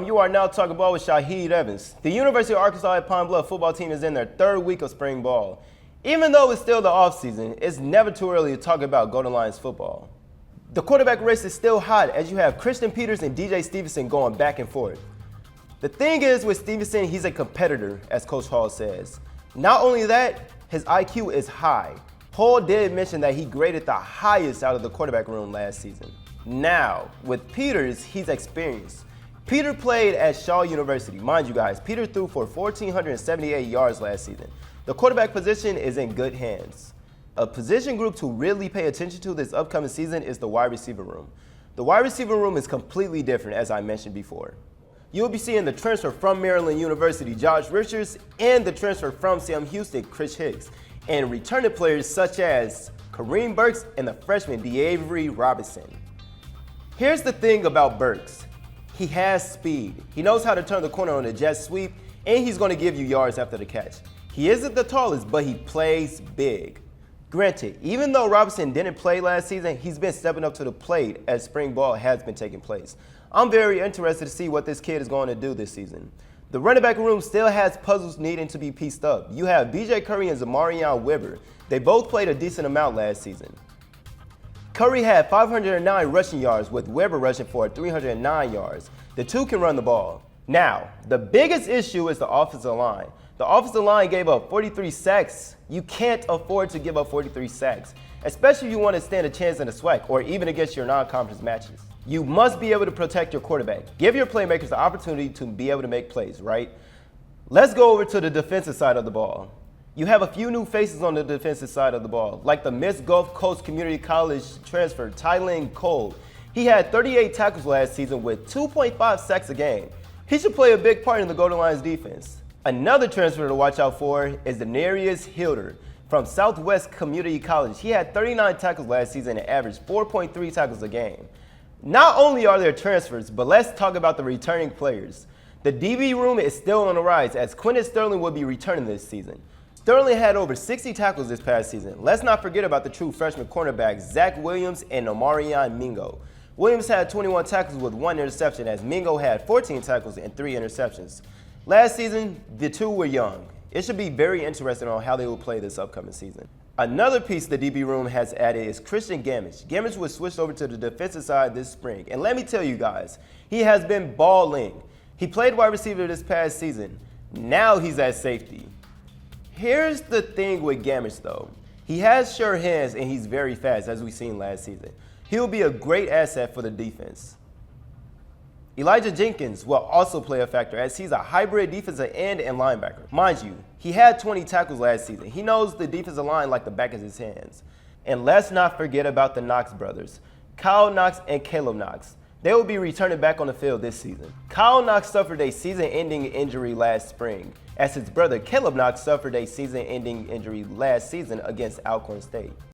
You are now talking ball with Shahid Evans. The University of Arkansas at Pine Bluff football team is in their third week of spring ball. Even though it's still the offseason, it's never too early to talk about Golden Lions football. The quarterback race is still hot as you have Christian Peters and DJ Stevenson going back and forth. The thing is with Stevenson, he's a competitor, as Coach Hall says. Not only that, his IQ is high. Hall did mention that he graded the highest out of the quarterback room last season. Now, with Peters, he's experienced. Peter played at Shaw University. Mind you guys, Peter threw for 1,478 yards last season. The quarterback position is in good hands. A position group to really pay attention to this upcoming season is the wide receiver room. The wide receiver room is completely different, as I mentioned before. You'll be seeing the transfer from Maryland University, Josh Richards, and the transfer from Sam Houston, Chris Hicks, and returning players such as Kareem Burks and the freshman DeAvery Robinson. Here's the thing about Burks. He has speed. He knows how to turn the corner on a jet sweep, and he's going to give you yards after the catch. He isn't the tallest, but he plays big. Granted, even though Robinson didn't play last season, he's been stepping up to the plate as spring ball has been taking place. I'm very interested to see what this kid is going to do this season. The running back room still has puzzles needing to be pieced up. You have BJ Curry and Zamarian Weber. They both played a decent amount last season. Curry had 509 rushing yards with Weber rushing for 309 yards. The two can run the ball. Now, the biggest issue is the offensive line. The offensive line gave up 43 sacks. You can't afford to give up 43 sacks, especially if you want to stand a chance in the SWAC or even against your non-conference matches. You must be able to protect your quarterback. Give your playmakers the opportunity to be able to make plays, right? Let's go over to the defensive side of the ball. You have a few new faces on the defensive side of the ball, like the Miss Gulf Coast Community College transfer, Tylen Cole. He had 38 tackles last season with 2.5 sacks a game. He should play a big part in the Golden Lions defense. Another transfer to watch out for is Denarius Hilder from Southwest Community College. He had 39 tackles last season and averaged 4.3 tackles a game. Not only are there transfers, but let's talk about the returning players. The DB room is still on the rise as Quentin Sterling will be returning this season. Sterling had over 60 tackles this past season. Let's not forget about the true freshman cornerbacks Zach Williams and Omarion Mingo. Williams had 21 tackles with 1 interception as Mingo had 14 tackles and 3 interceptions. Last season, the two were young. It should be very interesting on how they will play this upcoming season. Another piece the DB room has added is Christian Gamage. Gamage was switched over to the defensive side this spring. And let me tell you guys, he has been balling. He played wide receiver this past season. Now he's at safety. Here's the thing with Gamage though. He has sure hands and he's very fast as we've seen last season. He'll be a great asset for the defense. Elijah Jenkins will also play a factor as he's a hybrid defensive end and linebacker. Mind you, he had 20 tackles last season. He knows the defensive line like the back of his hands. And let's not forget about the Knox brothers, Kyle Knox and Caleb Knox. They will be returning back on the field this season. Kyle Knox suffered a season-ending injury last spring, as his brother Caleb Knox suffered a season-ending injury last season against Alcorn State.